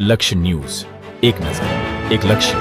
લક્ષ્ય ન્યૂઝ, એક નજર, એક લક્ષ્ય.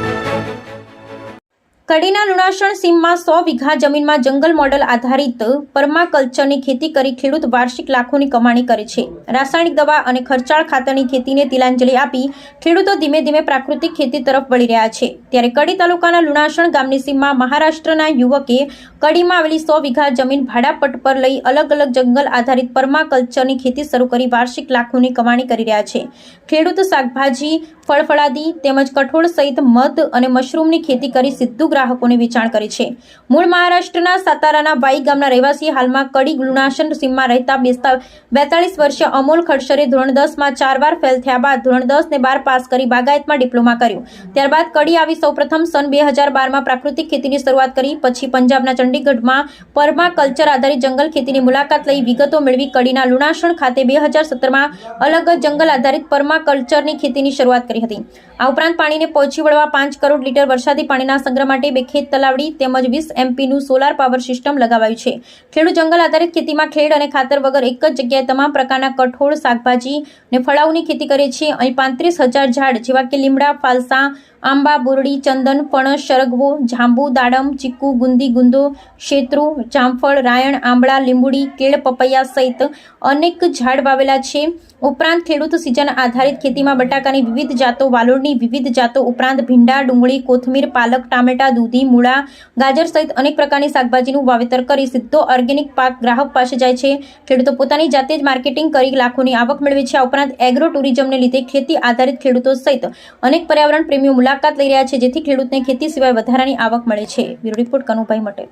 કડીના લુણાસણ સીમમાં 100 વીઘા જમીનમાં જંગલ મોડલ આધારિત પરમાકલ્ચરની ખેતી કરી ખેડૂત વાર્ષિક લાખોની કમાણી કરે છે. રાસાયણિક દવા અને ખર્ચાળ ખાતરની ખેતીને તિલાંજલિ આપી ખેડૂતો ધીમે ધીમે પ્રાકૃતિક ખેતી તરફ વળી રહ્યા છે. ત્યારે કડી તાલુકાના લુણાસણ ગામની સીમમાં મહારાષ્ટ્રના યુવકે કડીમાં આવેલી 100 વીઘા જમીન ભાડાપટ પર લઈ અલગ અલગ જંગલ આધારિત પરમાકલ્ચરની ખેતી શરૂ કરી વાર્ષિક લાખોની કમાણી કરી રહ્યા છે. ખેડૂત શાકભાજી, ફળફળાદી તેમજ કઠોળ સહિત મધ અને મશરૂમની ખેતી કરી સીધું ગ્રાહકોને વેચાણ કરે છે. મૂળ મહારાષ્ટ્રના સાતારાના વાઈ ગામના રહેવાસી હાલમાં કડી લુણાસણ સીમમાં રહેતા 42 વર્ષીય અમોલ ખડસરે ધોરણ 10 માં 4 વાર ફેલ થયા બાદ ધોરણ 10 ને 12 પાસ કરી બાગાયતમાં ડિપ્લોમા કર્યું. ત્યારબાદ કડી આવી સૌપ્રથમ સન 2012 માં પ્રાકૃતિક ખેતીની શરૂઆત કરી. પછી પંજાબના ચંડીગઢમાં પરમાકલ્ચર આધારિત જંગલ ખેતીની મુલાકાત લઈ વિગતો મેળવી કડીના લુણાસણ ખાતે 2017 માં અલગ જંગલ આધારિત પરમાકલ્ચરની ખેતીની શરૂઆત કરી હતી. આ ઉપરાંત પાણીને પહોંચી વળવા 5 કરોડ લીટર વરસાદી પાણીના સંગ્રહ માટે 2 ખેત તલાવડી તેમજ 20 MP નું સોલાર પાવર સિસ્ટમ લગાવાયું છે. ખેડૂત જંગલ આધારિત ખેતીમાં ખેડ અને ખાતર વગર એક જ જગ્યાએ તમામ પ્રકારના કઠોળ, શાકભાજી ને ફળાઓની ખેતી કરે છે. અહીં 35,000 ઝાડ જેવા કે લીમડા, ફાલસા, આંબા, બોરડી, ચંદન, ફણસ, સરગવો, જાંબુ, દાડમ, ચીકુ, ગુંદી, ગુંદો, શેત્રુ, જામફળ, રાયણ, આંબળા, લીંબુડી, કેળ, પપૈયા સહિત અનેક ઝાડ વાવેલા છે. ઉપરાંત ખેડૂત સિઝન આધારિત ખેતીમાં બટાકાની વિવિધ જાતો, વાલોડની વિવિધ જાતો ઉપરાંત ભીંડા, ડુંગળી, કોથમીર, પાલક, ટામેટા, દૂધી, મૂળા, ગાજર સહિત અનેક પ્રકારની શાકભાજીનું વાવેતર કરી સીધો ઓર્ગેનિક પાક ગ્રાહક પાસે જાય છે. ખેડૂતો પોતાની જાતે જ માર્કેટિંગ કરી લાખોની આવક મેળવે છે. આ ઉપરાંત એગ્રો ટુરિઝમને લીધે ખેતી આધારિત ખેડૂતો સહિત અનેક પર્યાવરણ પ્રેમીઓ મુલાકાત લઈ રહ્યા છે, જેથી ખેડૂતને ખેતી સિવાય વધારાની આવક મળે છે. Bureau report Kanubhai Matel.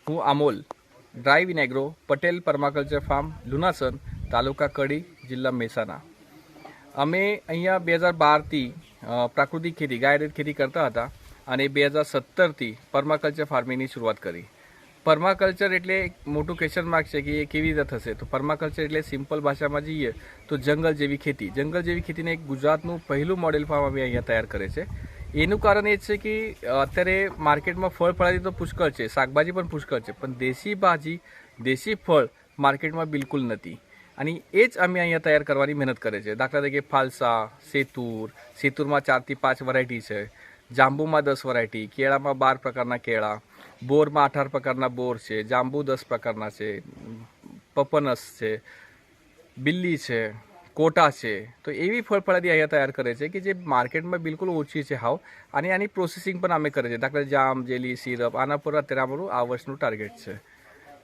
હું Amol, Drive In Agro, Patel permaculture farm, Lunasan, taluka Kadi, જિલ્લા મહેસાણા. અમે અહીંયા 2012થી પ્રાકૃતિક ખેતી, ગાય ખેતી કરતા હતા અને 2017થી પરમાકલ્ચર ફાર્મિંગની શરૂઆત કરી. પરમાકલ્ચર એટલે એક મોટું ક્વેશ્ચન માર્ક છે કે એ કેવી રીતે થશે. તો પરમાકલ્ચર એટલે સિમ્પલ ભાષામાં જઈએ તો જંગલ જેવી ખેતી. જંગલ જેવી ખેતીને એક ગુજરાતનું પહેલું મોડેલ ફાર્મ અમે અહીંયા તૈયાર કરે છે. એનું કારણ એ છે કે અત્યારે માર્કેટમાં ફળ ફળાદી તો પુષ્કળ છે, શાકભાજી પણ પુષ્કળ છે, પણ દેશી ભાજી, દેશી ફળ માર્કેટમાં બિલકુલ નથી. અને એ જ અમે અહીંયા તૈયાર કરવાની મહેનત કરે છે. દાખલા તરીકે ફાલસા, સેતુરમાં 4 થી 5 વેરાયટી છે, જાંબુમાં 10 વેરાયટી, કેળામાં 12 પ્રકારના કેળા, બોરમાં 18 પ્રકારના બોર છે, જાંબુ 10 પ્રકારના છે, પપનસ છે, બિલ્લી છે, કોટા છે. તો એવી ફળફળાદી અહીંયા તૈયાર કરે છે કે જે માર્કેટમાં બિલકુલ ઓછી છે હાવ. અને આની પ્રોસેસિંગ પણ અમે કરે છે. દાખલા જામ, જેલી, સિરપ, આના પર અત્યારે અમારું આ વર્ષનું ટાર્ગેટ છે.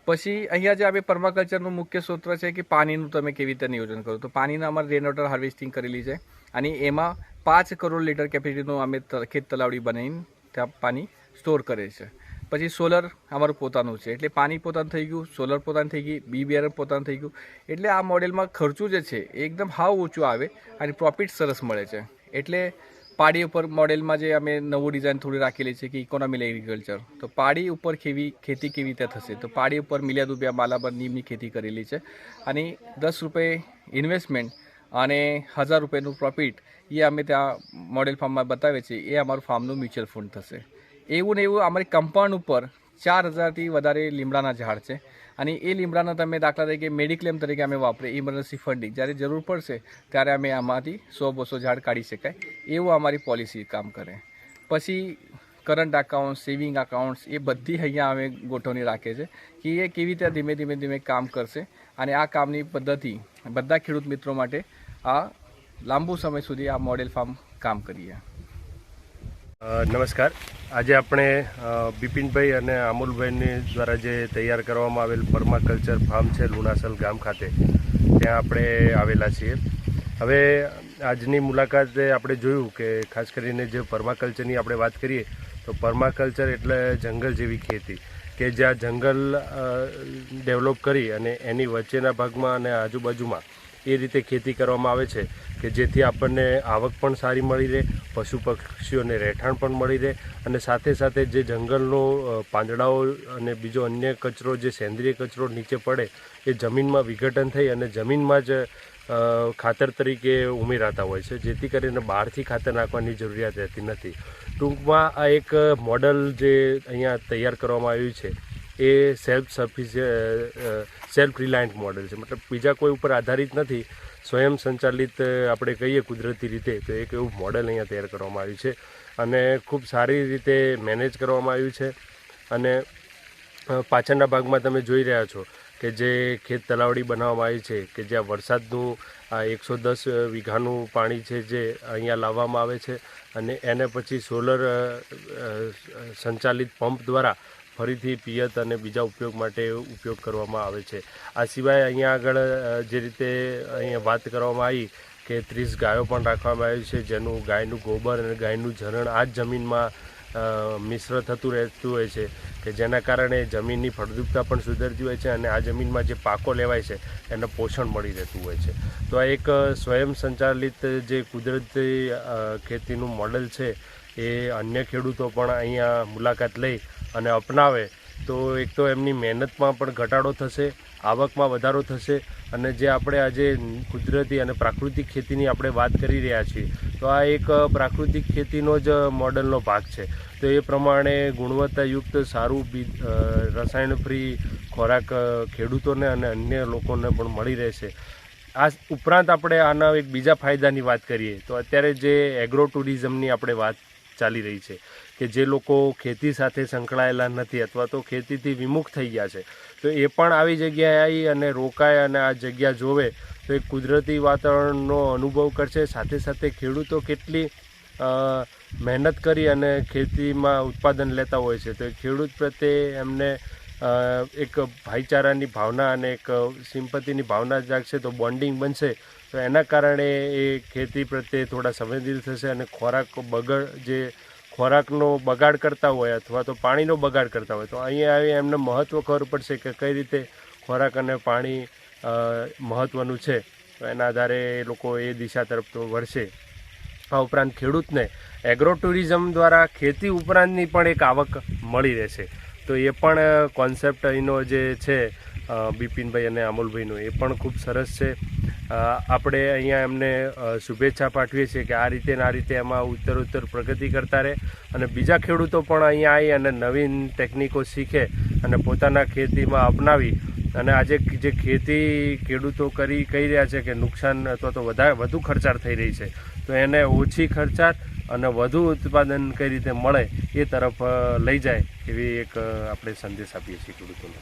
પછી અહીંયા જે આપણે પરમાકલ્ચરનું મુખ્ય સૂત્ર છે કે પાણીનું તમે કેવી રીતે નિયોજન કરો. તો પાણીના અમારે રેન વોટર હાર્વેસ્ટિંગ કરેલી છે અને એમાં 5 કરોડ લીટર કેપેસિટીનું અમે ખેત તલાવડી બનાવીને ત્યાં પાણી સ્ટોર કરે છે. પછી સોલર અમારું પોતાનું છે, એટલે પાણી પોતાનું થઈ ગયું, સોલર પોતાનું થઈ ગઈ, બી બેરર પોતાનું થઈ ગયું. એટલે આ મોડેલમાં ખર્ચું જે છે એ એકદમ હાવ ઓછું આવે અને પ્રોફિટ સરસ મળે છે. એટલે પાડી ઉપર મોડેલમાં જે અમે નવું ડિઝાઇન થોડી રાખેલી છે કે ઇકોનોમિકલ એગ્રીકલ્ચર. તો પાડી ઉપર ખેતી કેવી રીતે થશે. તો પાડી ઉપર મિલિયા રૂપિયા માલાબર નીમની ખેતી કરેલી છે અને 10 રૂપિયે ઇન્વેસ્ટમેન્ટ અને 1000 રૂપિયાનું પ્રોફિટ એ અમે ત્યાં મોડેલ ફાર્મમાં બતાવે છે. એ અમારું ફાર્મનું મ્યુચ્યુઅલ ફંડ થશે. એવું ને એવું અમારી કમ્પાઉન્ડ ઉપર 4000થી વધારે લીમડાના ઝાડ છે અને એ લીમડાના તમે દાખલા તરીકે મેડિક્લેમ તરીકે અમે વાપરીએ. ઇમરજન્સી ફંડિંગ જ્યારે જરૂર પડશે ત્યારે અમે આમાંથી 100-200 ઝાડ કાઢી શકાય એવું અમારી પોલિસી કામ કરે. પછી કરંટ અકાઉન્ટ, સેવિંગ અકાઉન્ટ્સ એ બધી અહીંયા અમે ગોઠવણી રાખે છે કે એ કેવી રીતે ધીમે ધીમે કામ કરશે. અને આ કામની પદ્ધતિ બધા ખેડૂત મિત્રો માટે આ લાંબુ સમય સુધી આ મોડેલ ફાર્મ કામ કરીએ. નમસ્કાર. આજે આપણે બિપિનભાઈ અને અમોલભાઈની દ્વારા જે તૈયાર કરવામાં આવેલ પરમાકલ્ચર ફાર્મ છે લુણાસલ ગામ ખાતે, ત્યાં આપણે આવેલા છીએ. હવે આજની મુલાકાતે આપણે જોયું કે ખાસ કરીને જે પરમાકલ્ચરની આપણે વાત કરીએ તો પરમાકલ્ચર એટલે જંગલ જેવી ખેતી કે જ્યાં જંગલ ડેવલપ કરી અને એની વચ્ચેના ભાગમાં અને આજુબાજુમાં એ રીતે ખેતી કરવામાં આવે છે કે જેથી આપણને આવક પણ સારી મળી રહે, પશુ પક્ષીઓને રહેઠાણ પણ મળી રહે અને સાથે સાથે જે જંગલનો પાંદડાઓ અને બીજો અન્ય કચરો, જે સેન્દ્રિય કચરો નીચે પડે એ જમીનમાં વિઘટન થઈ અને જમીનમાં જ ખાતર તરીકે ઉમેરાતા હોય છે, જેથી કરીને બહારથી ખાતર નાખવાની જરૂરિયાત રહેતી નથી. ટૂંકમાં આ એક મોડલ જે અહીંયા તૈયાર કરવામાં આવ્યું છે એ સેલ્ફ રિલાયન્ટ મોડલ છે. મતલબ બીજા કોઈ ઉપર આધારિત નથી. સ્વયં સંચાલિત આપણે કહીએ કુદરતી રીતે તો એક એવું મોડેલ અહીંયા તૈયાર કરવામાં આવ્યું છે અને ખૂબ સારી રીતે મેનેજ કરવામાં આવ્યું છે. અને પાછળના ભાગમાં તમે જોઈ રહ્યા છો કે જે ખેત તલાવડી બનાવવામાં આવી છે કે જ્યાં વરસાદનું 110 વીઘાનું પાણી છે જે અહીંયા લાવવામાં આવે છે અને એને પછી સોલર સંચાલિત પંપ દ્વારા ફરીથી પિયત અને બીજા ઉપયોગ માટે ઉપયોગ કરવામાં આવે છે. આ સિવાય અહીંયા આગળ જે રીતે અહીંયા વાત કરવામાં આવી કે 30 ગાયો પણ રાખવામાં આવી છે જેનું ગાયનું ગોબર અને ગાયનું ઝરણ આ જ જમીનમાં મિશ્ર થતું રહેતું હોય છે કે જેના કારણે જમીનની ફળદ્રુપતા પણ સુધરતી હોય છે અને આ જમીનમાં જે પાકો લેવાય છે એને પોષણ મળી રહેતું હોય છે. તો આ એક સ્વયં સંચાલિત જે કુદરતી ખેતીનું મોડેલ છે એ અન્ય ખેડૂતો પણ અહીંયા મુલાકાત લઈ અને અપનાવે તો એક તો એમની મહેનતમાં પણ ઘટાડો થશે, આવકમાં વધારો થશે અને જે આપણે આજે કુદરતી અને પ્રાકૃતિક ખેતીની આપણે વાત કરી રહ્યા છીએ તો આ એક પ્રાકૃતિક ખેતીનો જ મોડલનો ભાગ છે. તો એ પ્રમાણે ગુણવત્તાયુક્ત સારું રસાયણ ફ્રી ખોરાક ખેડૂતોને અને અન્ય લોકોને પણ મળી રહેશે. આ ઉપરાંત આપણે આના એક બીજા ફાયદાની વાત કરીએ તો અત્યારે જે એગ્રો ટુરિઝમની આપણે વાત ચાલી રહી છે કે જે લોકો ખેતી સાથે સંકળાયેલા નથી અથવા તો ખેતીથી વિમુખ થઈ ગયા છે તો એ પણ આવી જગ્યાએ આવી અને રોકાય અને આ જગ્યા જોવે તો એક કુદરતી વાતાવરણનો અનુભવ કરશે. સાથે સાથે ખેડૂતો કેટલી મહેનત કરી અને ખેતીમાં ઉત્પાદન લેતા હોય છે તો ખેડૂત પ્રત્યે એમને એક ભાઈચારાની ભાવના અને એક સિમ્પથીની ભાવના જાગશે તો બોન્ડિંગ બનશે તો એના કારણે એ ખેતી પ્રત્યે થોડા સંવેદનશીલ થશે અને ખોરાકનો બગાડ કરતા હોય અથવા તો પાણીનો બગાડ કરતા હોય તો અહીંયા આવી એમને મહત્ત્વ ખબર પડશે કે કઈ રીતે ખોરાક અને પાણી મહત્ત્વનું છે તો એના આધારે એ લોકો એ દિશા તરફ તો વળશે. આ ઉપરાંત ખેડૂતને એગ્રો ટુરિઝમ દ્વારા ખેતી ઉપરાંતની પણ એક આવક મળી રહેશે તો એ પણ કોન્સેપ્ટ અહીંનો જે છે બિપિનભાઈ અને અમુલભાઈનો એ પણ ખૂબ સરસ છે. આપણે અહીંયા એમને શુભેચ્છા પાઠવીએ છીએ કે આ રીતે એમાં ઉત્તરોત્તર પ્રગતિ કરતા રહે અને બીજા ખેડૂતો પણ અહીંયા આવી અને નવીન ટેકનિકો શીખે અને પોતાના ખેતીમાં અપનાવી અને આજે જે ખેતી ખેડૂતો કહી રહ્યા છે કે નુકસાન અથવા તો વધુ ખર્ચાળ થઈ રહી છે તો એને ઓછી ખર્ચાળ અને વધુ ઉત્પાદન કઈ રીતે મળે એ તરફ લઈ જાય એવી એક આપણે સંદેશ આપીએ છીએ ખેડૂતોને.